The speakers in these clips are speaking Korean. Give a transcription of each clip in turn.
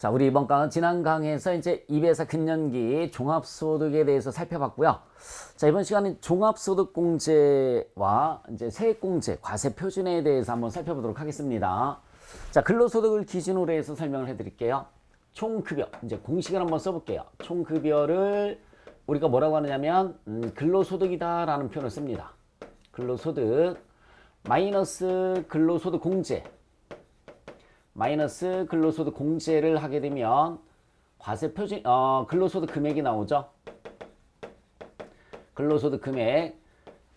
자, 우리 이번 강은 지난 강에서 이제 입에서 근년기 종합소득에 대해서 살펴봤고요. 자, 이번 시간은 종합소득공제와 이제 세액공제, 과세표준에 대해서 한번 살펴보도록 하겠습니다. 자, 근로소득을 기준으로 해서 설명을 해드릴게요. 총급여, 이제 공식을 한번 써볼게요. 총급여를 우리가 뭐라고 하느냐면 근로소득이다라는 표현을 씁니다. 근로소득 마이너스 근로소득 공제, 마이너스 근로소득 공제를 하게 되면 과세표준 근로소득 금액이 나오죠. 근로소득 금액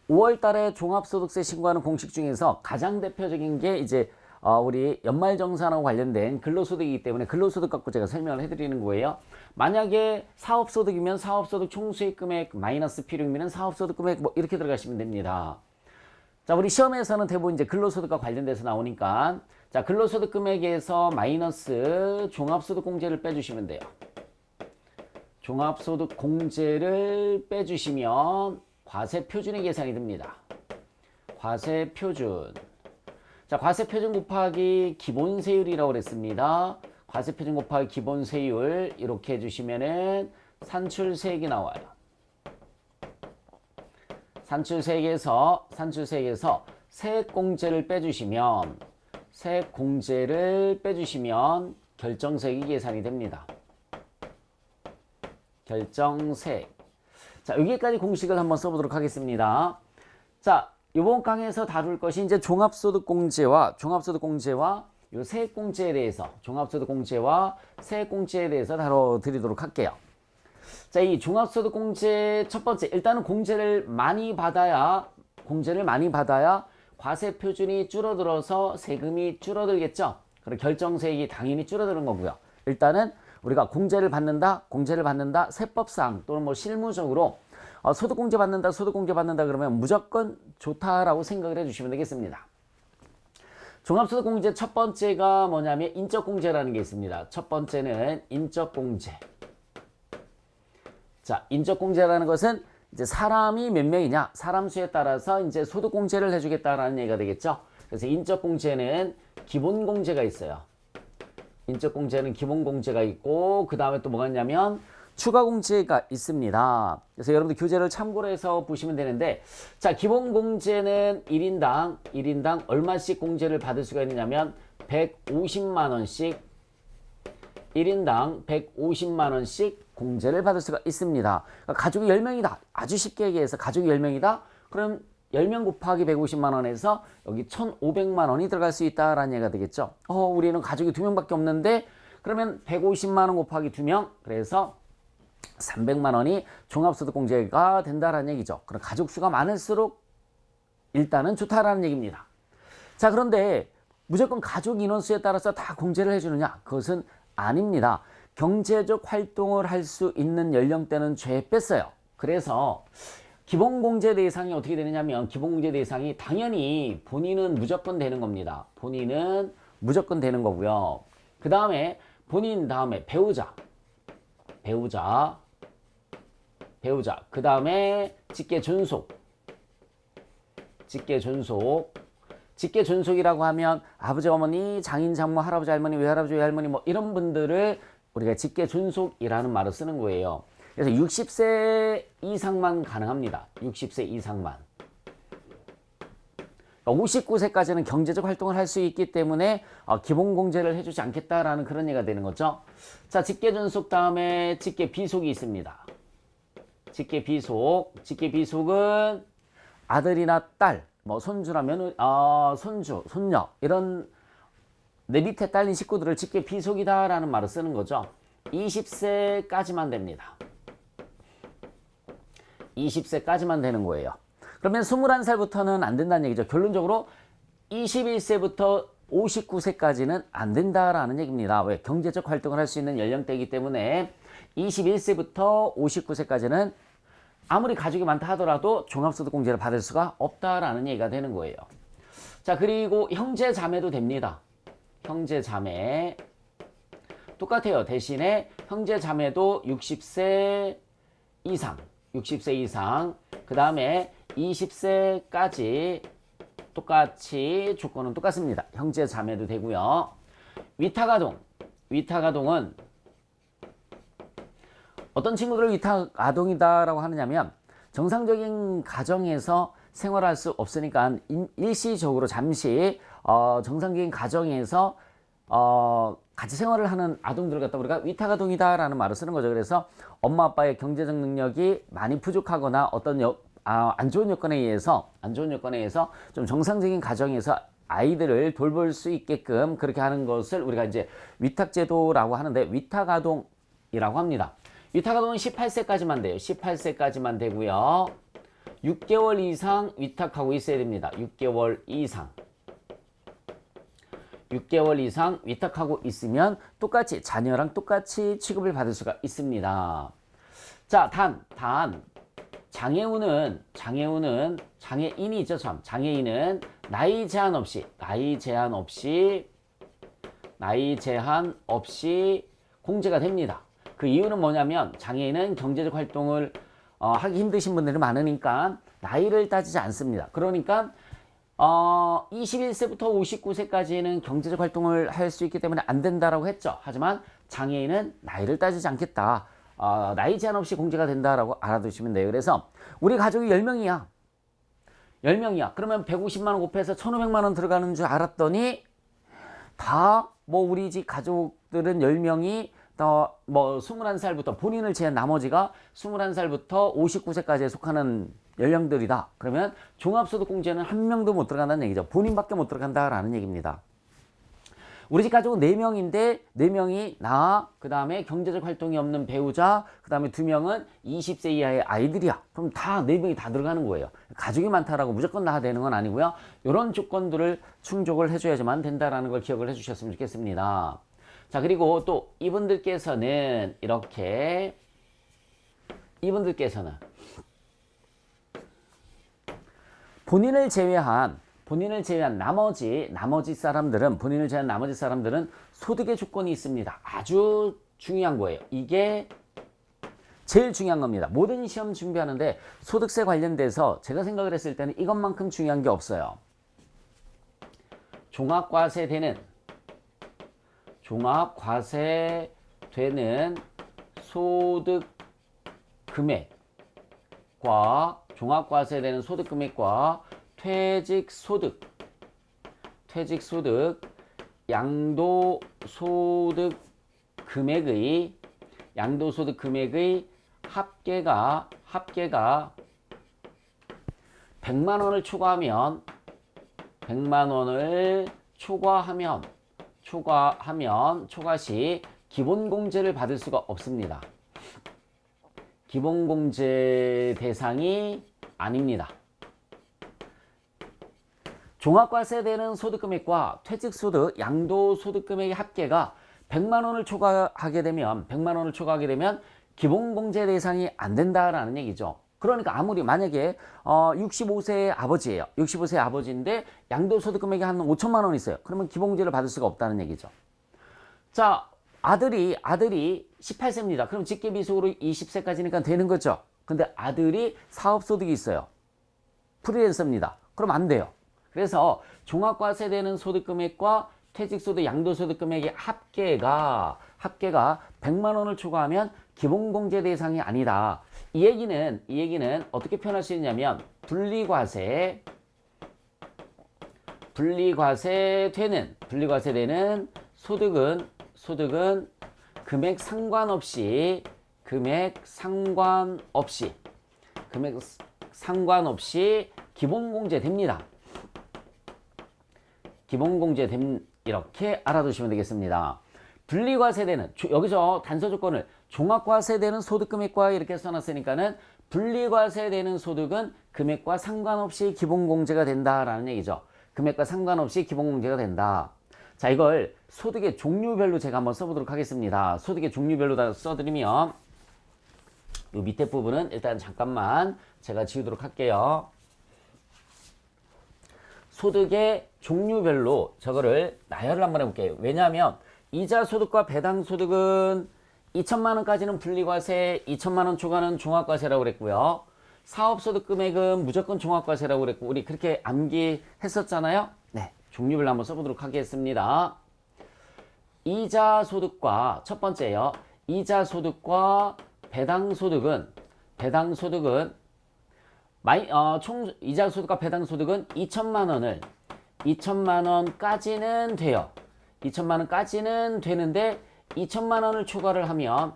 5월 달에 종합소득세 신고하는 공식 중에서 가장 대표적인 게 이제 우리 연말정산하고 관련된 근로소득이기 때문에 근로소득 갖고 제가 설명을 해드리는 거예요. 만약에 사업소득이면 사업소득 총수익금액 마이너스 필요금액은 사업소득금액 뭐 이렇게 들어가시면 됩니다. 자, 우리 시험에서는 대부분 이제 근로소득과 관련돼서 나오니까 자, 근로소득 금액에서 마이너스 종합소득 공제를 빼주시면 돼요. 종합소득 공제를 빼주시면 과세표준이 계산이 됩니다. 과세표준. 자, 과세표준 곱하기 기본세율이라고 그랬습니다. 과세표준 곱하기 기본세율 이렇게 해주시면은 산출세액이 나와요. 산출세액에서 세액공제를 빼주시면 결정세액이 계산이 됩니다. 결정세액. 자, 여기까지 공식을 한번 써보도록 하겠습니다. 자, 이번 강에서 다룰 것이 이제 종합소득공제와 요 세액공제에 대해서 종합소득공제와 세액공제에 대해서 다뤄드리도록 할게요. 자, 이 종합소득공제 첫 번째, 일단은 공제를 많이 받아야 과세표준이 줄어들어서 세금이 줄어들겠죠. 그리고 결정세액이 당연히 줄어드는 거고요. 일단은 우리가 공제를 받는다 세법상 또는 뭐 실무적으로 소득공제 받는다 그러면 무조건 좋다라고 생각을 해주시면 되겠습니다. 종합소득공제 첫 번째가 뭐냐면 인적공제라는 게 있습니다. 첫 번째는 인적공제. 자, 인적공제라는 것은 이제 사람이 몇 명이냐, 사람 수에 따라서 이제 소득공제를 해주겠다라는 얘기가 되겠죠. 그래서 인적공제는 기본공제가 있어요. 인적공제는 기본공제가 있고, 그 다음에 또 뭐가 있냐면 추가공제가 있습니다. 그래서 여러분들 교재를 참고로 해서 보시면 되는데, 자, 기본공제는 1인당 얼마씩 공제를 받을 수가 있느냐면 150만원씩 1인당 150만원씩 공제를 받을 수가 있습니다. 그러니까 가족이 10명이다. 아주 쉽게 얘기해서 가족이 10명이다. 그럼 10명 곱하기 150만원에서 여기 1,500만원이 들어갈 수 있다라는 얘기가 되겠죠. 우리는 가족이 2명밖에 없는데 그러면 150만원 곱하기 2명, 그래서 300만원이 종합소득공제가 된다라는 얘기죠. 그럼 가족 수가 많을수록 일단은 좋다라는 얘기입니다. 자, 그런데 무조건 가족 인원수에 따라서 다 공제를 해주느냐? 그것은 아닙니다. 경제적 활동을 할 수 있는 연령대는 죄 뺐어요. 그래서 기본공제 대상이 어떻게 되느냐면 기본공제 대상이 당연히 본인은 무조건 되는 겁니다. 본인은 무조건 되는 거고요. 그 다음에 본인 다음에 배우자. 그 다음에 직계존속이라고 하면 아버지, 어머니, 장인, 장모, 할아버지, 할머니, 외할아버지, 외할머니 뭐 이런 분들을 우리가 직계존속이라는 말을 쓰는 거예요. 그래서 60세 이상만 가능합니다. 60세 이상만. 59세까지는 경제적 활동을 할 수 있기 때문에 기본공제를 해주지 않겠다라는 그런 얘기가 되는 거죠. 자, 직계존속 다음에 직계비속이 있습니다. 직계비속은 아들이나 딸, 뭐 손주라면 손주, 손녀 이런 내 밑에 딸린 식구들을 직계비속이다라는 말을 쓰는 거죠. 20세까지만 됩니다. 20세까지만 되는 거예요. 그러면 21살부터는 안 된다는 얘기죠. 결론적으로 21세부터 59세까지는 안 된다라는 얘기입니다. 왜? 경제적 활동을 할 수 있는 연령대이기 때문에 21세부터 59세까지는 아무리 가족이 많다 하더라도 종합소득공제를 받을 수가 없다라는 얘기가 되는 거예요. 자, 그리고 형제 자매도 됩니다. 형제 자매 똑같아요. 대신에 형제 자매도 60세 이상 그 다음에 20세까지 똑같이 조건은 똑같습니다. 형제 자매도 되고요. 위탁아동 위탁아동은 어떤 친구들을 위탁아동이다라고 하느냐면 정상적인 가정에서 생활할 수 없으니까 일시적으로 잠시 정상적인 가정에서 같이 생활을 하는 아동들을 갖다 우리가 위탁아동이다라는 말을 쓰는 거죠. 그래서 엄마 아빠의 경제적 능력이 많이 부족하거나 어떤 안 좋은 여건에 의해서 좀 정상적인 가정에서 아이들을 돌볼 수 있게끔 그렇게 하는 것을 우리가 이제 위탁제도라고 하는데 위탁아동이라고 합니다. 위탁아동은 18세까지만 돼요. 18세까지만 되고요. 6개월 이상 위탁하고 있어야 됩니다. 6개월 이상. 6개월 이상 위탁하고 있으면 똑같이 자녀랑 똑같이 취급을 받을 수가 있습니다. 자, 장애인이 있죠, 참. 장애인은 나이 제한 없이 공제가 됩니다. 그 이유는 뭐냐면 장애인은 경제적 활동을 하기 힘드신 분들이 많으니까 나이를 따지지 않습니다. 그러니까 21세부터 59세까지는 경제적 활동을 할 수 있기 때문에 안 된다라고 했죠. 하지만 장애인은 나이를 따지지 않겠다. 나이 제한 없이 공제가 된다라고 알아두시면 돼요. 그래서 우리 가족이 10명이야. 그러면 150만 원 곱해서 1,500만 원 들어가는 줄 알았더니 다 뭐 우리 집 가족들은 10명이 뭐 21살부터 본인을 제한 나머지가 21살부터 59세까지에 속하는 연령들이다. 그러면 종합소득공제는 한 명도 못 들어간다는 얘기죠. 본인밖에 못 들어간다라는 얘기입니다. 우리 집 가족은 4명인데 4명이 나, 그 다음에 경제적 활동이 없는 배우자, 그 다음에 2명은 20세 이하의 아이들이야. 그럼 다 4명이 다 들어가는 거예요. 가족이 많다라고 무조건 다 되는 건 아니고요. 이런 조건들을 충족을 해줘야지만 된다라는 걸 기억을 해주셨으면 좋겠습니다. 자, 그리고 또 이분들께서는 본인을 제외한 나머지 사람들은 소득의 조건이 있습니다. 아주 중요한 거예요. 이게 제일 중요한 겁니다. 모든 시험 준비하는데 소득세 관련돼서 제가 생각을 했을 때는 이것만큼 중요한 게 없어요. 종합과세되는 소득 금액과 종합과세되는 소득 금액과 퇴직소득, 양도소득 금액의 합계가 100만 원을 초과하면 초과시 기본공제를 받을 수가 없습니다. 기본공제 대상이 아닙니다. 종합과세되는 소득금액과 퇴직소득, 양도소득금액의 합계가 100만 원을 초과하게 되면 기본공제 대상이 안 된다라는 얘기죠. 그러니까 아무리 만약에 65세의 아버지예요. 65세의 아버지인데 양도소득금액이 한 5천만 원 있어요. 그러면 기본공제를 받을 수가 없다는 얘기죠. 자, 아들이 18세입니다. 그럼 직계비속으로 20세까지니까 되는 거죠. 근데 아들이 사업소득이 있어요. 프리랜서입니다. 그럼 안 돼요. 그래서 종합과세되는 소득금액과 퇴직소득, 양도소득금액의 합계가 100만 원을 초과하면 기본공제 대상이 아니다. 이 얘기는 어떻게 표현할 수 있냐면 분리과세되는 소득은 금액 상관없이 기본공제 됩니다. 이렇게 알아두시면 되겠습니다. 분리과세되는, 여기서 단서 조건을 종합과세되는 소득금액과 이렇게 써놨으니까는 분리과세되는 소득은 금액과 상관없이 기본공제가 된다라는 얘기죠. 금액과 상관없이 기본공제가 된다. 자, 이걸 소득의 종류별로 제가 한번 써보도록 하겠습니다. 소득의 종류별로 다 써드리면 이 밑에 부분은 일단 잠깐만 제가 지우도록 할게요. 소득의 종류별로 저거를 나열을 한번 해볼게요. 왜냐하면 이자 소득과 배당 소득은 2천만 원까지는 분리과세, 2천만 원 초과는 종합과세라고 그랬고요. 사업소득 금액은 무조건 종합과세라고 그랬고 우리 그렇게 암기했었잖아요. 네, 종류별로 한번 써보도록 하겠습니다. 이자 소득과 첫 번째요. 이자 소득과 배당 소득은 총 이자 소득과 배당 소득은 2천만 원을 2천만 원까지는 돼요. 2천만 원까지는 되는데 2천만 원을 초과를 하면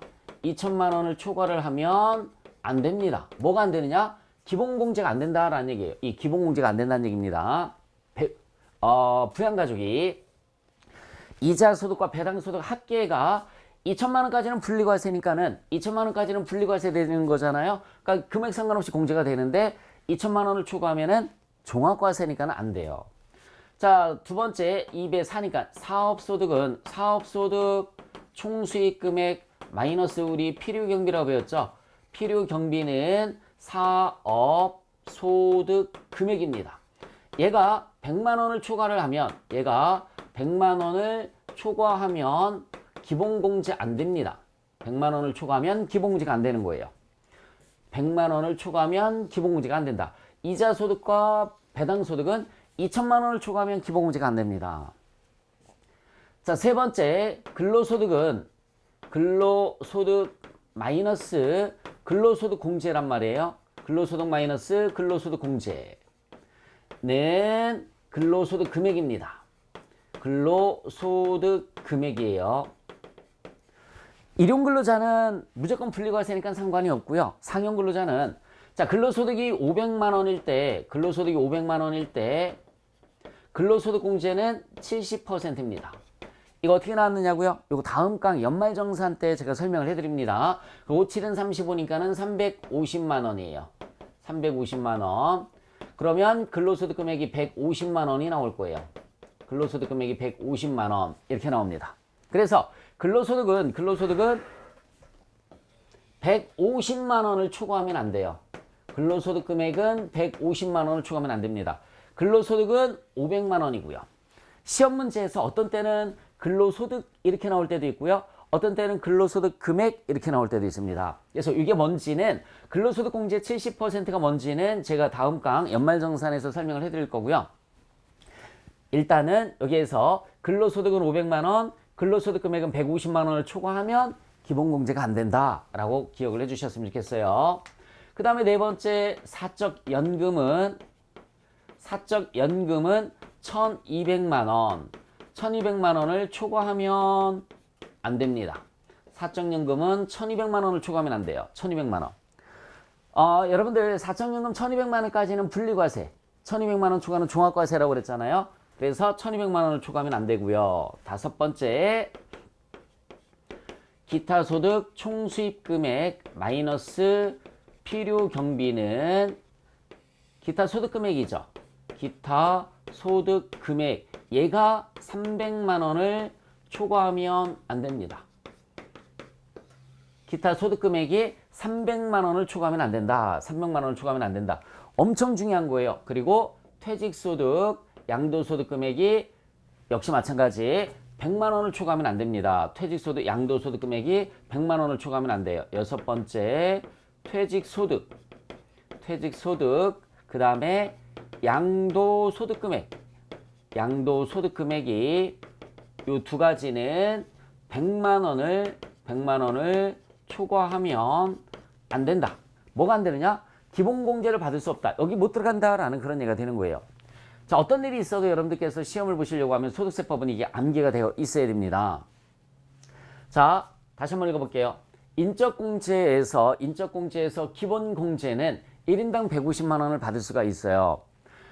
안 됩니다. 뭐가 안 되느냐? 기본공제가 안 된다라는 얘기예요. 이 기본공제가 안 된다는 얘기입니다. 부양가족이 이자 소득과 배당 소득 합계가 2천만 원까지는 분리과세니까는 2천만 원까지는 분리과세 되는 거잖아요. 그러니까 금액 상관없이 공제가 되는데 2천만 원을 초과하면은 종합과세니까는 안 돼요. 자, 두 번째 2배 4니까 사업소득 총수익 금액 마이너스 우리 필요경비라고 배웠죠. 필요경비는 사업소득 금액입니다. 얘가 100만 원을 초과를 하면 기본공제 안 됩니다. 100만 원을 초과하면 기본공제가 안 되는 거예요. 100만 원을 초과하면 기본공제가 안 된다. 이자 소득과 배당 소득은 2천만 원을 초과하면 기본공제가 안 됩니다. 자, 세 번째 근로소득은 근로소득 마이너스 근로소득 공제란 말이에요. 근로소득 마이너스 근로소득 공제는 근로소득 금액입니다. 근로소득 금액이에요. 일용근로자는 무조건 분리과세니까 상관이 없고요. 상용근로자는 자, 근로소득이 500만 원일 때 근로소득 공제는 70%입니다. 이거 어떻게 나왔느냐고요? 이거 다음 강 연말정산 때 제가 설명을 해드립니다. 5, 7은 35니까는 350만 원이에요. 350만 원. 그러면 근로소득 금액이 150만 원이 나올 거예요. 근로소득 금액이 150만 원 이렇게 나옵니다. 그래서 근로소득은 150만 원을 초과하면 안 돼요. 근로소득 금액은 150만 원을 초과하면 안 됩니다. 근로소득은 500만 원이고요. 시험 문제에서 어떤 때는 근로소득 이렇게 나올 때도 있고요. 어떤 때는 근로소득 금액 이렇게 나올 때도 있습니다. 그래서 이게 뭔지는 근로소득 공제 70%가 뭔지는 제가 다음 강 연말정산에서 설명을 해드릴 거고요. 일단은 여기에서 근로소득은 500만 원, 근로소득 금액은 150만 원을 초과하면 기본공제가 안 된다라고 기억을 해주셨으면 좋겠어요. 그 다음에 네 번째 사적연금은 1200만 원. 1200만 원을 초과하면 안 됩니다. 사적연금은 1200만 원을 초과하면 안 돼요. 1200만 원. 여러분들 사적연금 1200만 원까지는 분리과세, 1200만 원 초과는 종합과세라고 그랬잖아요. 그래서 1200만 원을 초과하면 안 되고요. 다섯 번째 기타소득 총수입금액 마이너스 필요경비는 기타소득금액이죠. 기타소득금액 얘가 300만 원을 초과하면 안 됩니다. 기타소득금액이 300만 원을 초과하면 안 된다. 300만 원을 초과하면 안 된다. 엄청 중요한 거예요. 그리고 퇴직소득, 양도소득 금액이 역시 마찬가지 100만 원을 초과하면 안 됩니다. 퇴직소득, 양도소득 금액이 100만 원을 초과하면 안 돼요. 여섯 번째 퇴직소득, 그 다음에 양도소득 금액, 양도소득 금액이 이 두 가지는 100만 원을 초과하면 안 된다. 뭐가 안 되느냐? 기본공제를 받을 수 없다. 여기 못 들어간다라는 그런 얘기가 되는 거예요. 자, 어떤 일이 있어도 여러분들께서 시험을 보시려고 하면 소득세법은 이게 암기가 되어 있어야 됩니다. 자, 다시 한번 읽어볼게요. 인적공제에서 기본공제는 1인당 150만 원을 받을 수가 있어요.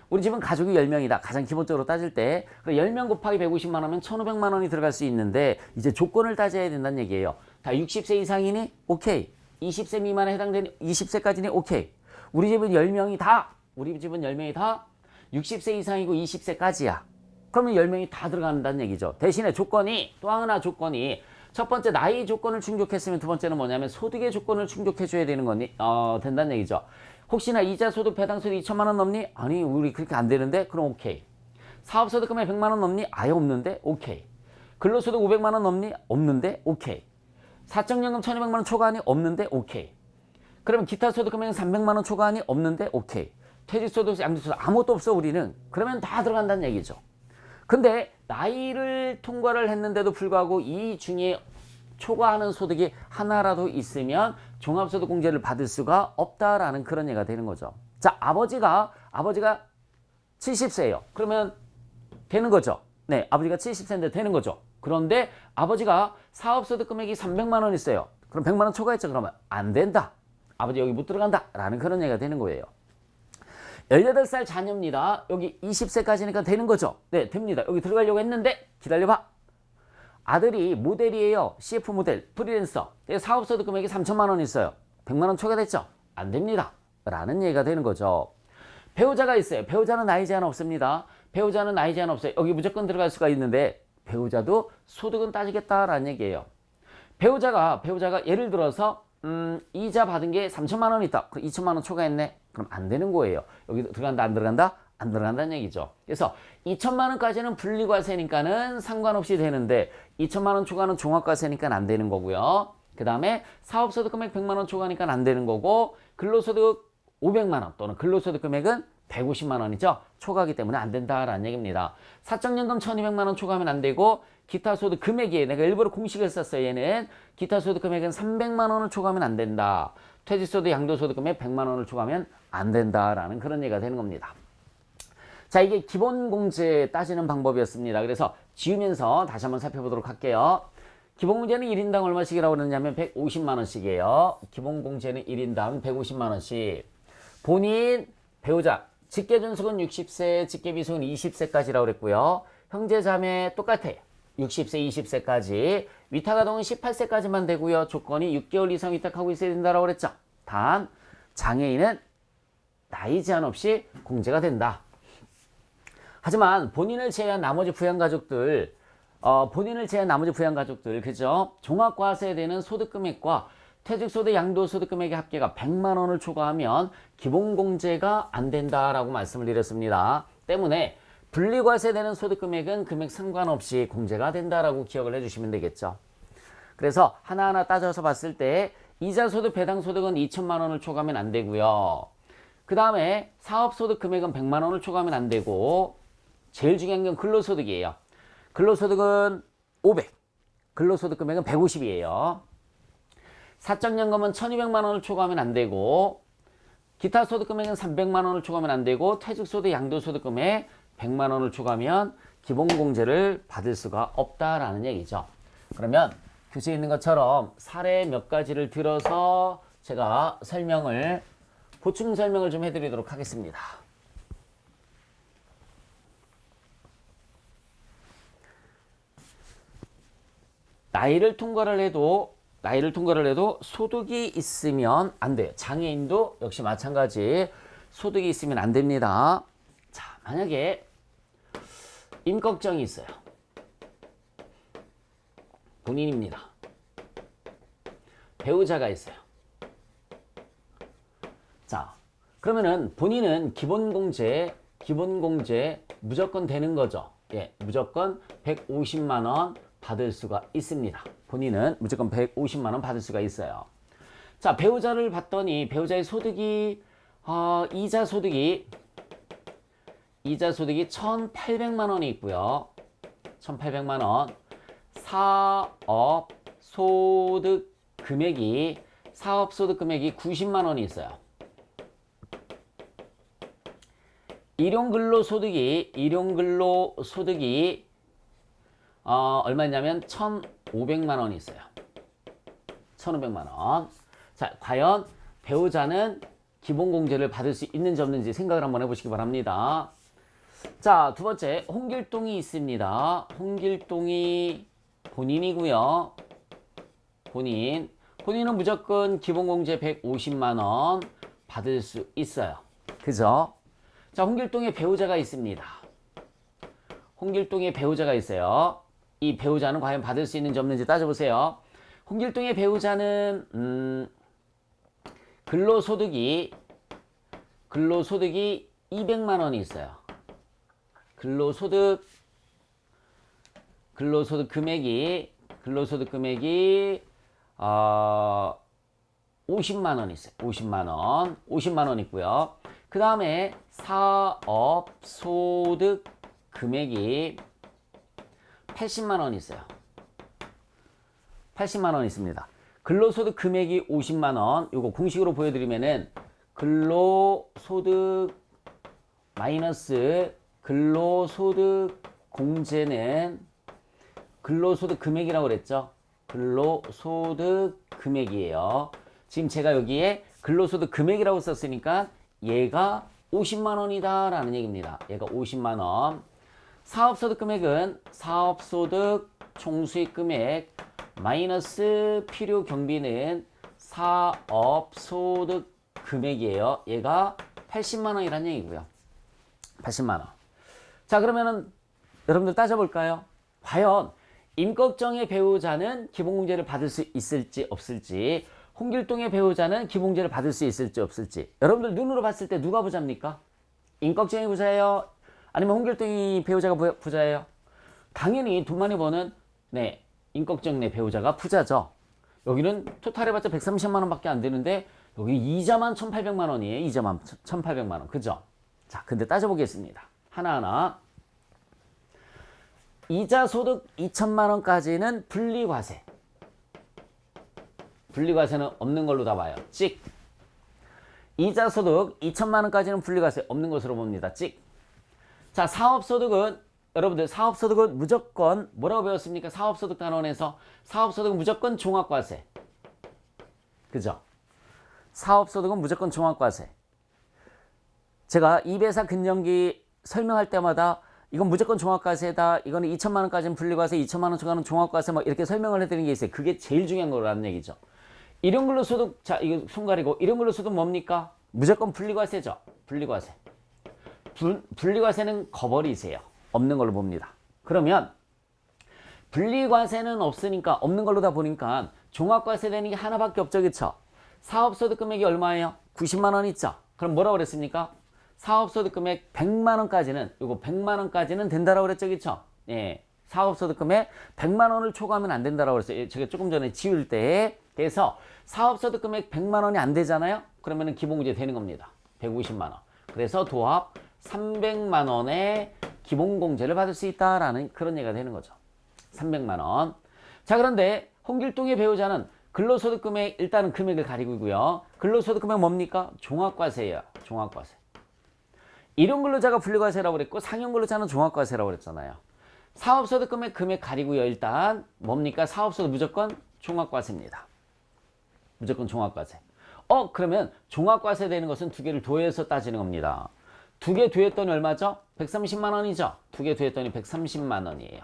우리 집은 가족이 10명이다. 가장 기본적으로 따질 때 10명 곱하기 150만 원이면 1,500만 원이 들어갈 수 있는데 이제 조건을 따져야 된다는 얘기예요. 다 60세 이상이니? 오케이. 20세 미만에 해당되니? 20세까지니? 오케이. 우리 집은 10명이 다 60세 이상이고 20세까지야. 그러면 10명이 다 들어간다는 얘기죠. 대신에 조건이 또 하나 조건이 첫 번째 나이 조건을 충족했으면 두 번째는 뭐냐면 소득의 조건을 충족해줘야 되는 거니 된다는 얘기죠. 혹시나 이자 소득 배당 소득 2천만 원 넘니? 아니 우리 그렇게 안 되는데? 그럼 오케이. 사업소득 금액 100만 원 넘니? 아예 없는데? 오케이. 근로소득 500만 원 넘니? 없는데? 오케이. 사적연금 1200만 원 초과하니? 없는데? 오케이. 그러면 기타 소득 금액은 300만 원 초과하니? 없는데? 오케이. 퇴직소득, 양도소득 아무것도 없어 우리는. 그러면 다 들어간다는 얘기죠. 근데 나이를 통과를 했는데도 불구하고 이 중에 초과하는 소득이 하나라도 있으면 종합소득공제를 받을 수가 없다라는 그런 얘기가 되는 거죠. 자, 아버지가 70세예요. 그러면 되는 거죠. 네, 아버지가 70세인데 되는 거죠. 그런데 아버지가 사업소득 금액이 300만 원 있어요. 그럼 100만 원 초과했죠. 그러면 안 된다. 아버지 여기 못 들어간다. 라는 그런 얘기가 되는 거예요. 18살 자녀입니다. 여기 20세까지니까 되는 거죠. 네, 됩니다. 여기 들어가려고 했는데 기다려봐. 아들이 모델이에요. CF 모델, 프리랜서. 사업소득 금액이 3천만 원 있어요. 100만 원 초과됐죠? 안 됩니다. 라는 얘기가 되는 거죠. 배우자가 있어요. 배우자는 나이 제한 없습니다. 배우자는 나이 제한 없어요. 여기 무조건 들어갈 수가 있는데 배우자도 소득은 따지겠다라는 얘기예요. 배우자가 예를 들어서 이자 받은 게 3천만 원 있다. 2천만 원 초과했네. 그럼 안 되는 거예요. 여기 들어간다 안 들어간다? 안 들어간다는 얘기죠. 그래서 2천만 원까지는 분리과세니까는 상관없이 되는데 2천만 원 초과는 종합과세니까 안 되는 거고요. 그 다음에 사업소득 금액 100만 원 초과니까 안 되는 거고 근로소득 500만 원 또는 근로소득 금액은 150만 원이죠. 초과하기 때문에 안 된다라는 얘기입니다. 사적연금 1200만 원 초과하면 안 되고 기타 소득 금액이 내가 일부러 공식을 썼어요. 얘는 기타 소득 금액은 300만 원을 초과하면 안 된다. 퇴직소득 양도소득 금액 100만 원을 초과하면 안 된다라는 그런 얘기가 되는 겁니다. 자, 이게 기본공제 따지는 방법이었습니다. 그래서 지우면서 다시 한번 살펴보도록 할게요. 기본공제는 1인당 얼마씩이라고 그러냐면 150만 원씩이에요. 기본공제는 1인당 150만 원씩. 본인, 배우자, 직계준속은 60세, 직계비속은 20세까지라고 그랬고요. 형제자매 똑같아요. 60세, 20세까지. 위탁아동은 18세까지만 되고요. 조건이 6개월 이상 위탁하고 있어야 된다고 그랬죠. 단, 장애인은 나이 제한 없이 공제가 된다. 하지만 본인을 제외한 나머지 부양가족들, 그죠? 종합과세되는 소득금액과 퇴직소득 양도소득 금액의 합계가 100만 원을 초과하면 기본공제가 안 된다라고 말씀을 드렸습니다. 때문에 분리과세되는 소득금액은 금액 상관없이 공제가 된다라고 기억을 해주시면 되겠죠. 그래서 하나하나 따져서 봤을 때 이자소득, 배당소득은 2천만 원을 초과하면 안 되고요. 그 다음에 사업소득 금액은 100만 원을 초과하면 안 되고 제일 중요한 건 근로소득이에요. 근로소득은 500, 근로소득 금액은 150이에요. 사적연금은 1200만 원을 초과하면 안 되고 기타 소득 금액은 300만 원을 초과하면 안 되고 퇴직소득 양도소득 금액 100만 원을 초과하면 기본공제를 받을 수가 없다라는 얘기죠. 그러면 교재에 있는 것처럼 사례 몇 가지를 들어서 제가 보충 설명을 좀 해드리도록 하겠습니다. 나이를 통과를 해도 소득이 있으면 안 돼요. 장애인도 역시 마찬가지 소득이 있으면 안 됩니다. 자, 만약에 임꺽정이 있어요. 본인입니다. 배우자가 있어요. 자, 그러면은 본인은 기본공제 무조건 되는 거죠. 예, 무조건 150만 원 받을 수가 있습니다. 본인은 무조건 150만 원 받을 수가 있어요. 자, 배우자를 봤더니 배우자의 소득이 이자 소득이 1,800만 원이 있고요. 1,800만 원. 사업 소득 금액이 90만 원이 있어요. 일용근로소득이 얼마냐면 1,500만 원이 있어요. 1,500만 원. 자, 과연 배우자는 기본공제를 받을 수 있는지 없는지 생각을 한번 해보시기 바랍니다. 자, 두 번째, 홍길동이 있습니다. 홍길동이 본인이고요. 본인은 무조건 기본공제 150만 원 받을 수 있어요. 그죠? 자, 홍길동의 배우자가 있습니다. 홍길동의 배우자가 있어요. 이 배우자는 과연 받을 수 있는지 없는지 따져보세요. 홍길동의 배우자는 근로소득이 200만 원이 있어요. 근로소득 금액이 50만 원 있어요. 50만 원 있고요. 그 다음에 사업소득 금액이 80만 원이 있어요. 80만 원 있습니다. 근로소득 금액이 50만 원. 이거 공식으로 보여드리면은 근로소득 마이너스 근로소득 공제는 근로소득 금액이라고 그랬죠. 근로소득 금액이에요. 지금 제가 여기에 근로소득 금액이라고 썼으니까 얘가 50만 원이다 라는 얘기입니다. 얘가 50만 원. 사업소득 금액은 사업소득 총수익 금액 마이너스 필요 경비는 사업소득 금액이에요. 얘가 80만 원이라는 얘기고요. 80만 원. 자, 그러면은 여러분들 따져볼까요? 과연 임꺽정의 배우자는 기본공제를 받을 수 있을지 없을지, 홍길동의 배우자는 기본공제를 받을 수 있을지 없을지. 여러분들 눈으로 봤을 때 누가 부자입니까? 임꺽정이 부자예요? 아니면 홍길동이 배우자가 부자예요? 당연히 돈 많이 버는 임꺽정 내 배우자가 부자죠. 여기는 토탈 해봤자 130만 원밖에 안 되는데 여기 이자만 1,800만 원이에요. 이자만 1,800만 원. 그죠? 자, 근데 따져보겠습니다. 하나하나. 이자 소득 2천만 원까지는 분리과세. 분리과세는 없는 걸로 다 봐요. 찍. 이자 소득 2천만 원까지는 분리과세 없는 것으로 봅니다. 찍. 자, 사업소득은 여러분들 사업소득은 무조건 뭐라고 배웠습니까? 사업소득 단원에서 사업소득은 무조건 종합과세. 그죠? 사업소득은 무조건 종합과세. 제가 이배사 근정기 설명할 때마다 이건 무조건 종합과세다. 이거는 2천만 원까지는 분리과세, 2천만 원 초과는 종합과세 막 이렇게 설명을 해드리는 게 있어요. 그게 제일 중요한 거라는 얘기죠. 일용근로소득, 자 이거 손 가리고 일용근로소득 뭡니까? 무조건 분리과세죠. 분리과세. 분리과세는 거버리세요. 없는 걸로 봅니다. 그러면 분리과세는 없으니까 없는 걸로 다 보니까 종합과세 되는 게 하나밖에 없죠. 그쵸? 사업소득 금액이 얼마예요? 90만 원 있죠? 그럼 뭐라고 그랬습니까? 사업소득 금액 100만 원까지는 요거 100만 원까지는 된다라고 그랬죠. 그쵸? 예. 사업소득 금액 100만 원을 초과하면 안 된다라고 그랬어요. 제가 조금 전에 지울 때. 그래서 사업소득 금액 100만 원이 안 되잖아요. 그러면은 기본공제 되는 겁니다. 150만 원. 그래서 도합 300만 원의 기본공제를 받을 수 있다라는 그런 얘기가 되는 거죠. 300만 원. 자, 그런데 홍길동의 배우자는 근로소득 금액 일단은 금액을 가리고요. 근로소득 금액 뭡니까? 종합과세예요. 종합과세. 일용근로자가 분리과세라고 그랬고 상용근로자는 종합과세라고 그랬잖아요. 사업소득 금액 가리고요. 일단 뭡니까? 사업소득 무조건 종합과세입니다. 무조건 종합과세. 그러면 종합과세 되는 것은 두 개를 더해서 따지는 겁니다. 두 개 더했더니 얼마죠? 130만 원이죠. 두 개 더했더니 130만 원이에요.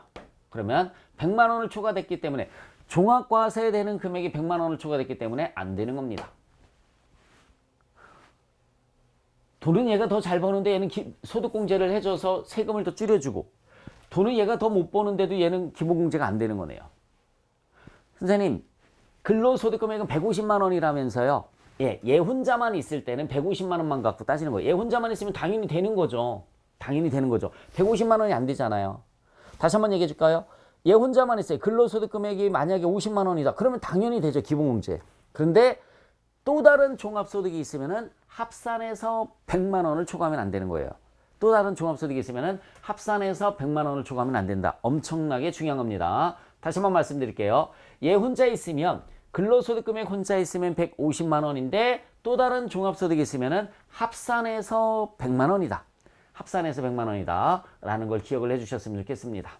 그러면 100만 원을 초과됐기 때문에 종합과세 되는 금액이 100만 원을 초과됐기 때문에 안 되는 겁니다. 돈은 얘가 더 잘 버는데 얘는 소득공제를 해줘서 세금을 더 줄여주고, 돈은 얘가 더 못 버는데도 얘는 기본공제가 안 되는 거네요. 선생님, 근로소득 금액은 150만 원이라면서요. 얘 혼자만 있을 때는 150만 원만 갖고 따지는 거예요. 얘 혼자만 있으면 당연히 되는 거죠. 당연히 되는 거죠. 150만 원이 안 되잖아요. 다시 한번 얘기해 줄까요? 얘 혼자만 있어요. 근로소득 금액이 만약에 50만 원이다. 그러면 당연히 되죠. 기본공제. 그런데 또 다른 종합소득이 있으면은 합산해서 100만 원을 초과하면 안 되는 거예요. 또 다른 종합소득이 있으면은 합산해서 100만 원을 초과하면 안 된다. 엄청나게 중요한 겁니다. 다시 한번 말씀드릴게요. 얘 혼자 있으면 근로소득 금액 혼자 있으면 150만 원인데 또 다른 종합소득이 있으면은 합산해서 100만 원이다. 합산해서 100만 원이다. 라는 걸 기억을 해주셨으면 좋겠습니다.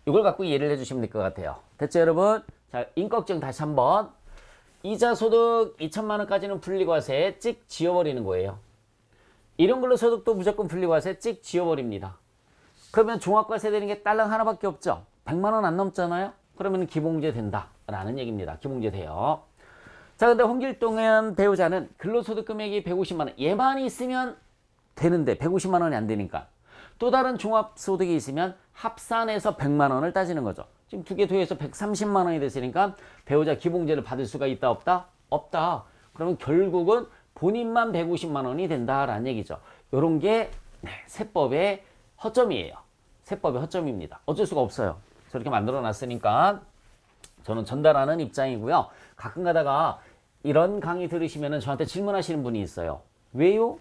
이걸 갖고 이해를 해주시면 될 것 같아요. 됐죠, 여러분? 자, 임꺽정 다시 한번. 이자 소득 2천만 원까지는 분리과세 찍 지워버리는 거예요. 일용근로소득도 무조건 분리과세 찍 지워버립니다. 그러면 종합과세 되는 게 딸랑 하나밖에 없죠. 100만 원 안 넘잖아요. 그러면 기본공제 된다 라는 얘기입니다. 기본공제 돼요. 자, 근데 홍길동의 배우자는 근로소득 금액이 150만 원 얘만 있으면 되는데 150만 원이 안 되니까 또 다른 종합소득이 있으면 합산해서 100만 원을 따지는 거죠. 지금 두 개 더해서 130만 원이 됐으니까 배우자 기본공제를 받을 수가 있다 없다? 없다. 그러면 결국은 본인만 150만 원이 된다라는 얘기죠. 이런 게 세법의 허점이에요. 세법의 허점입니다. 어쩔 수가 없어요. 저렇게 만들어 놨으니까 저는 전달하는 입장이고요. 가끔 가다가 이런 강의 들으시면 저한테 질문하시는 분이 있어요. 왜요?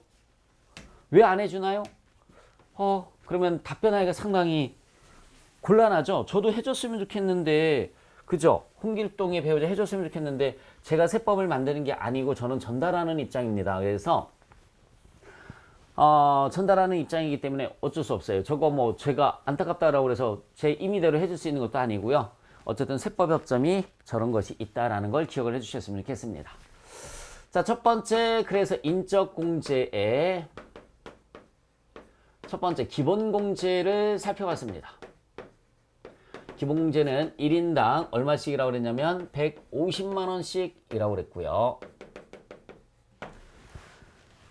왜 안 해주나요? 그러면 답변하기가 상당히 곤란하죠. 저도 해줬으면 좋겠는데, 그죠? 홍길동의 배우자 해줬으면 좋겠는데 제가 세법을 만드는 게 아니고 저는 전달하는 입장입니다. 그래서 전달하는 입장이기 때문에 어쩔 수 없어요. 저거 뭐 제가 안타깝다라고 해서 제 임의대로 해줄 수 있는 것도 아니고요. 어쨌든 세법 협점이 저런 것이 있다라는 걸 기억을 해주셨으면 좋겠습니다. 자, 첫 번째, 그래서 인적 공제의 첫 번째 기본 공제를 살펴봤습니다. 기본 공제는 1인당 얼마씩이라고 그랬냐면 150만 원씩이라고 그랬고요.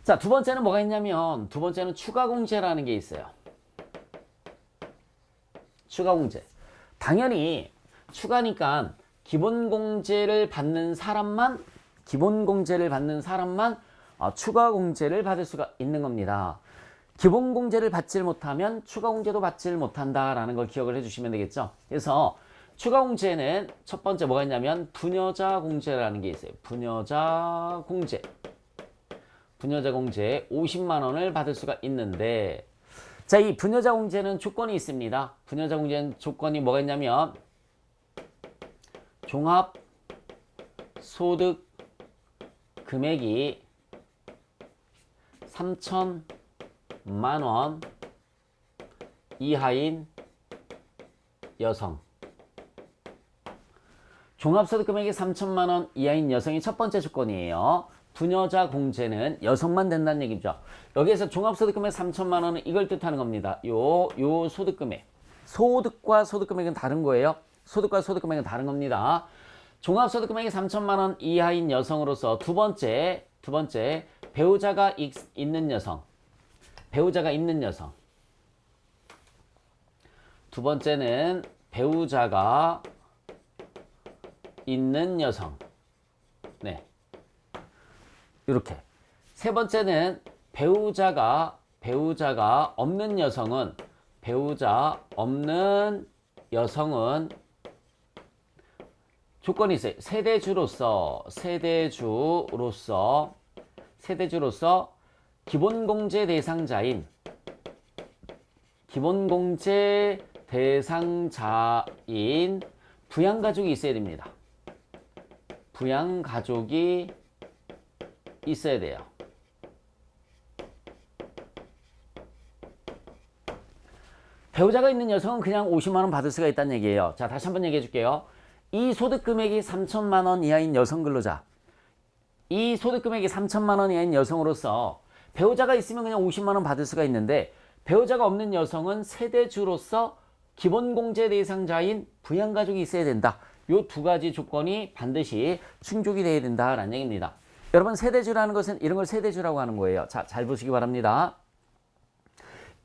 자, 두 번째는 뭐가 있냐면 두 번째는 추가 공제라는 게 있어요. 추가 공제. 당연히 추가니까 기본 공제를 받는 사람만 추가 공제를 받을 수가 있는 겁니다. 기본 공제를 받질 못하면 추가 공제도 받질 못한다라는 걸 기억을 해주시면 되겠죠. 그래서 추가 공제는 첫 번째 뭐가 있냐면 부녀자 공제라는 게 있어요. 부녀자 공제 50만 원을 받을 수가 있는데, 자, 이 부녀자 공제는 조건이 있습니다. 부녀자 공제는 조건이 뭐가 있냐면 종합 소득 금액이 3천만 원 이하인 여성. 종합소득 금액이 3천만 원 이하인 여성이 첫 번째 조건이에요. 부녀자 공제는 여성만 된다는 얘기죠. 여기에서 종합소득 금액 3천만 원은 이걸 뜻하는 겁니다. 요 소득 금액. 소득과 소득 금액은 다른 거예요. 소득과 소득 금액은 다른 겁니다. 종합소득 금액이 3천만 원 이하인 여성으로서 두 번째 배우자가 있는 여성. 두 번째는 배우자가 있는 여성. 네. 이렇게. 세 번째는 배우자가 없는 여성은 조건이 있어요. 세대주로서 기본공제 대상자인 부양가족이 있어야 됩니다. 부양가족이 있어야 돼요. 배우자가 있는 여성은 그냥 50만 원 받을 수가 있다는 얘기예요. 자, 다시 한번 얘기해 줄게요. 이 소득 금액이 3천만 원 이하인 여성 근로자. 이 소득 금액이 3천만 원 이하인 여성으로서 배우자가 있으면 그냥 50만 원 받을 수가 있는데, 배우자가 없는 여성은 세대주로서 기본공제 대상자인 부양가족이 있어야 된다. 요 두 가지 조건이 반드시 충족이 돼야 된다라는 얘기입니다. 여러분, 세대주라는 것은 이런 걸 세대주라고 하는 거예요. 자, 잘 보시기 바랍니다.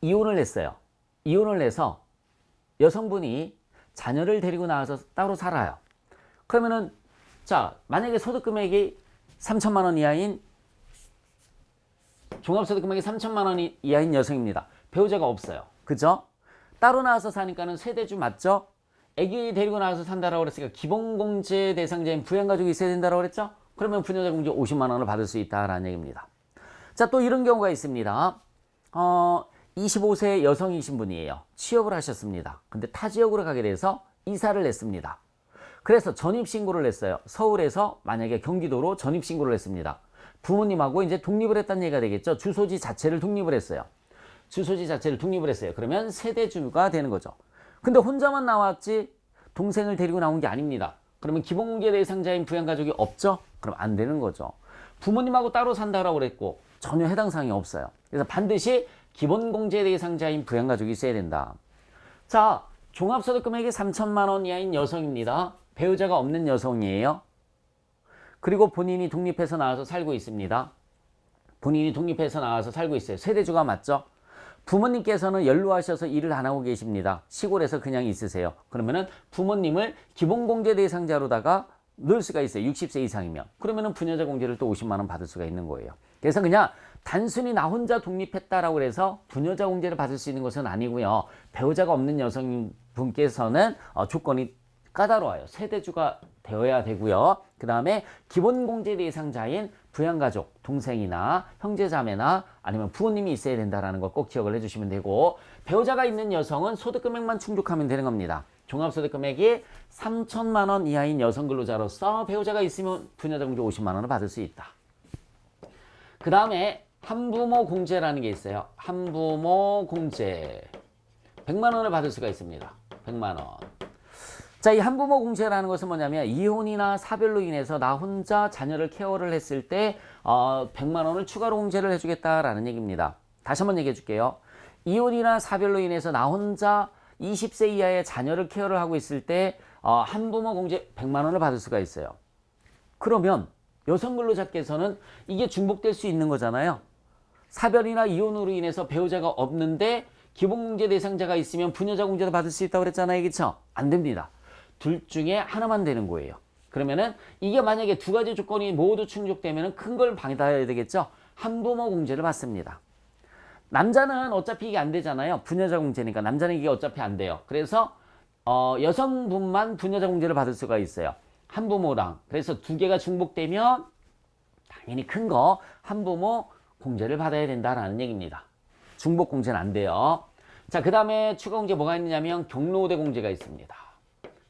이혼을 했어요. 이혼을 해서 여성분이 자녀를 데리고 나와서 따로 살아요. 그러면은, 자, 만약에 소득 금액이 3천만 원 이하인, 종합소득 금액이 3천만 원 이하인 여성입니다. 배우자가 없어요. 그죠? 따로 나와서 사니까는 세대주 맞죠? 애기 데리고 나와서 산다라고 그랬으니까 기본공제 대상자인 부양가족이 있어야 된다라고 그랬죠? 그러면 부녀자 공제 50만 원을 받을 수 있다라는 얘기입니다. 자, 또 이런 경우가 있습니다. 25세 여성이신 분이에요. 취업을 하셨습니다. 근데 타 지역으로 가게 돼서 이사를 했습니다. 그래서 전입신고를 했어요. 서울에서 만약에 경기도로 전입신고를 했습니다. 부모님하고 이제 독립을 했다는 얘기가 되겠죠. 주소지 자체를 독립을 했어요. 그러면 세대주가 되는 거죠. 근데 혼자만 나왔지 동생을 데리고 나온 게 아닙니다. 그러면 기본공제 대상자인 부양가족이 없죠? 그럼 안 되는 거죠. 부모님하고 따로 산다라고 그랬고 전혀 해당 사항이 없어요. 그래서 반드시 기본공제 대상자인 부양가족이 있어야 된다. 자, 종합소득 금액이 3천만 원 이하인 여성입니다. 배우자가 없는 여성이에요. 그리고 본인이 독립해서 나와서 살고 있습니다. 세대주가 맞죠? 부모님께서는 연로하셔서 일을 안 하고 계십니다. 시골에서 그냥 있으세요. 그러면은 부모님을 기본공제 대상자로다가 넣을 수가 있어요. 60세 이상이면. 그러면은 부녀자 공제를 또 50만 원 받을 수가 있는 거예요. 그래서 그냥 단순히 나 혼자 독립했다라고 해서 부녀자 공제를 받을 수 있는 것은 아니고요. 배우자가 없는 여성분께서는 조건이 까다로워요. 세대주가 되어야 되고요. 그 다음에 기본공제 대상자인 부양가족, 동생이나 형제자매나 아니면 부모님이 있어야 된다라는 걸 꼭 기억을 해주시면 되고, 배우자가 있는 여성은 소득 금액만 충족하면 되는 겁니다. 종합소득 금액이 3천만 원 이하인 여성 근로자로서 배우자가 있으면 부녀자 공제 50만 원을 받을 수 있다. 그 다음에 한부모 공제라는 게 있어요. 한부모 공제 100만 원을 받을 수가 있습니다. 100만 원. 자, 이 한부모 공제라는 것은 뭐냐면 이혼이나 사별로 인해서 나 혼자 자녀를 케어를 했을 때 100만 원을 추가로 공제를 해주겠다라는 얘기입니다. 다시 한번 얘기해 줄게요. 이혼이나 사별로 인해서 나 혼자 20세 이하의 자녀를 케어를 하고 있을 때 한부모 공제 100만 원을 받을 수가 있어요. 그러면 여성 근로자께서는 이게 중복될 수 있는 거잖아요. 사별이나 이혼으로 인해서 배우자가 없는데 기본공제 대상자가 있으면 부녀자 공제도 받을 수 있다고 그랬잖아요. 그렇죠? 안 됩니다. 둘 중에 하나만 되는 거예요. 그러면은 이게 만약에 두 가지 조건이 모두 충족되면 큰 걸 받아야 되겠죠. 한부모 공제를 받습니다. 남자는 어차피 이게 안 되잖아요. 부녀자 공제니까 남자는 이게 어차피 안 돼요. 그래서 여성분만 부녀자 공제를 받을 수가 있어요. 한부모랑. 그래서 두 개가 중복되면 당연히 큰 거 한부모 공제를 받아야 된다라는 얘기입니다. 중복 공제는 안 돼요. 자, 그 다음에 추가 공제 뭐가 있느냐면 경로우대 공제가 있습니다.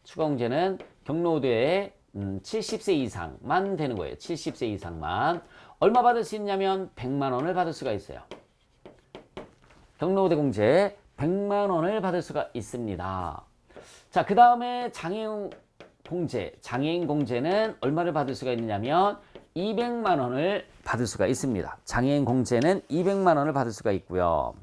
추가 공제는 경로우대에 70세 이상만 되는 거예요. 70세 이상만. 얼마 받을 수 있냐면 100만 원을 받을 수가 있어요. 경로우대 공제 100만 원을 받을 수가 있습니다. 자, 그 다음에 장애인 공제. 장애인 공제는 얼마를 받을 수가 있느냐면 200만 원을 받을 수가 있습니다. 장애인 공제는 200만 원을 받을 수가 있고요.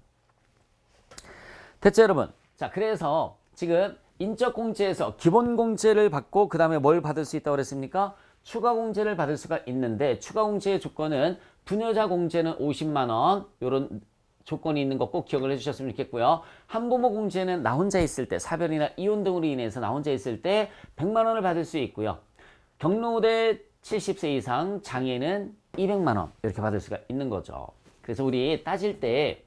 됐죠, 여러분? 자, 그래서 지금 인적 공제에서 기본 공제를 받고 그 다음에 뭘 받을 수 있다고 그랬습니까? 추가 공제를 받을 수가 있는데 추가 공제의 조건은 부녀자 공제는 50만 원 이런 조건이 있는 거 꼭 기억을 해주셨으면 좋겠고요. 한부모 공제는 나 혼자 있을 때 사별이나 이혼 등으로 인해서 나 혼자 있을 때 100만 원을 받을 수 있고요. 경로우대 70세 이상 장애는 200만 원 이렇게 받을 수가 있는 거죠. 그래서 우리 따질 때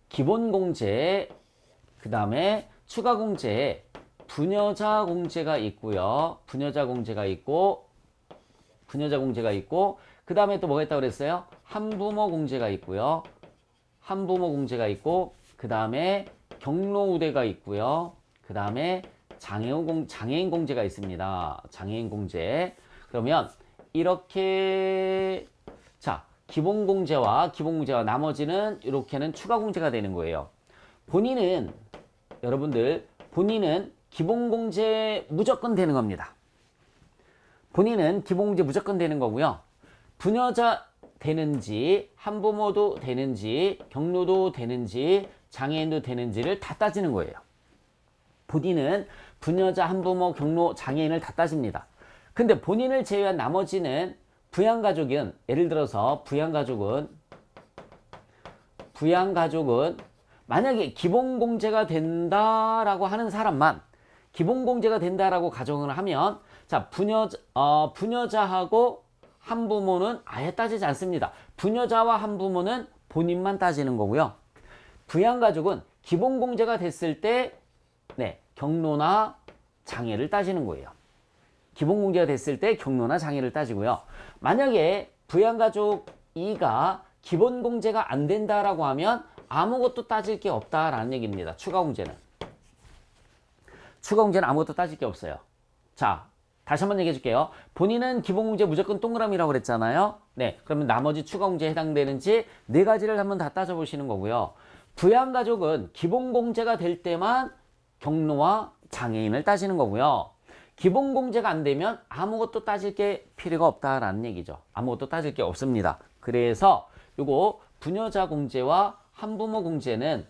기본 공제, 그 다음에 추가 공제, 부녀자 공제가 있고요. 부녀자 공제가 있고, 그 다음에 또 뭐가 있다고 그랬어요? 한부모 공제가 있고요. 한부모 공제가 있고, 그 다음에 경로우대가 있고요. 그 다음에 장애인 공제가 있습니다. 장애인 공제. 그러면 이렇게 자, 기본 공제와 나머지는 이렇게는 추가 공제가 되는 거예요. 본인은 기본 공제 무조건 되는 겁니다. 본인은 기본 공제 무조건 되는 거고요. 부녀자 되는지, 한부모도 되는지, 경로도 되는지, 장애인도 되는지를 다 따지는 거예요. 본인은 부녀자, 한부모, 경로, 장애인을 다 따집니다. 근데 본인을 제외한 나머지는 부양가족은, 예를 들어서 부양가족은 만약에 기본공제가 된다라고 하는 사람만, 기본공제가 된다라고 가정을 하면, 자, 부녀자하고 한부모는 아예 따지지 않습니다. 부녀자와 한부모는 본인만 따지는 거고요. 부양가족은 기본공제가 됐을 때, 경로나 장애를 따지는 거예요. 기본공제가 됐을 때 경로나 장애를 따지고요. 만약에 부양가족 2가 기본공제가 안 된다라고 하면 아무것도 따질 게 없다라는 얘기입니다. 추가공제는 아무것도 따질 게 없어요. 자, 다시 한번 얘기해 줄게요. 본인은 기본공제 무조건 동그라미라고 그랬잖아요. 그러면 나머지 추가공제에 해당되는지 네 가지를 한번 다 따져보시는 거고요. 부양가족은 기본공제가 될 때만 경로와 장애인을 따지는 거고요. 기본공제가 안 되면 아무것도 따질 게 필요가 없다라는 얘기죠. 아무것도 따질 게 없습니다. 그래서 요거 부녀자 공제와 한부모 공제는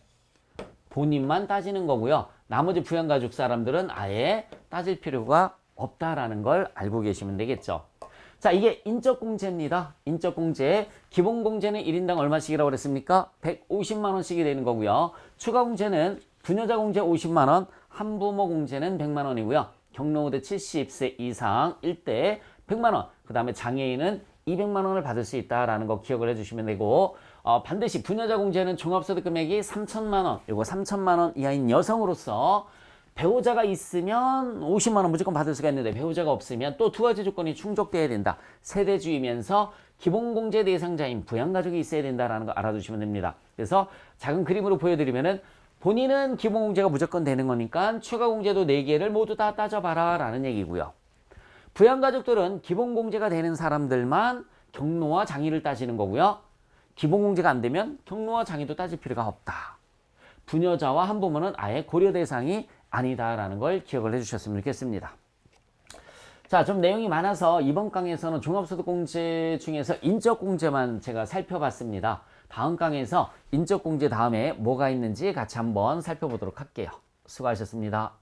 본인만 따지는 거고요. 나머지 부양가족 사람들은 아예 따질 필요가 없다라는 걸 알고 계시면 되겠죠. 자, 이게 인적공제입니다. 인적공제. 기본공제는 1인당 얼마씩이라고 그랬습니까? 150만 원씩이 되는 거고요. 추가공제는 부녀자 공제 50만 원, 한부모 공제는 100만 원이고요. 경로우대 70세 이상일 때 100만 원, 그 다음에 장애인은 200만 원을 받을 수 있다라는 거 기억을 해주시면 되고, 반드시 부녀자 공제는 종합소득 금액이 3천만 원, 요거 3천만 원 이하인 여성으로서 배우자가 있으면 50만 원 무조건 받을 수가 있는데 배우자가 없으면 또 두 가지 조건이 충족돼야 된다. 세대주이면서 기본공제 대상자인 부양가족이 있어야 된다라는 거 알아두시면 됩니다. 그래서 작은 그림으로 보여드리면은 본인은 기본공제가 무조건 되는 거니까 추가공제도 4개를 모두 다 따져봐라 라는 얘기고요. 부양가족들은 기본공제가 되는 사람들만 경로와 장의를 따지는 거고요. 기본공제가 안 되면 경로와 장의도 따질 필요가 없다. 부녀자와 한부모는 아예 고려 대상이 아니다라는 걸 기억을 해주셨으면 좋겠습니다. 자, 좀 내용이 많아서 이번 강의에서는 종합소득공제 중에서 인적공제만 제가 살펴봤습니다. 다음 강의에서 인적공제 다음에 뭐가 있는지 같이 한번 살펴보도록 할게요. 수고하셨습니다.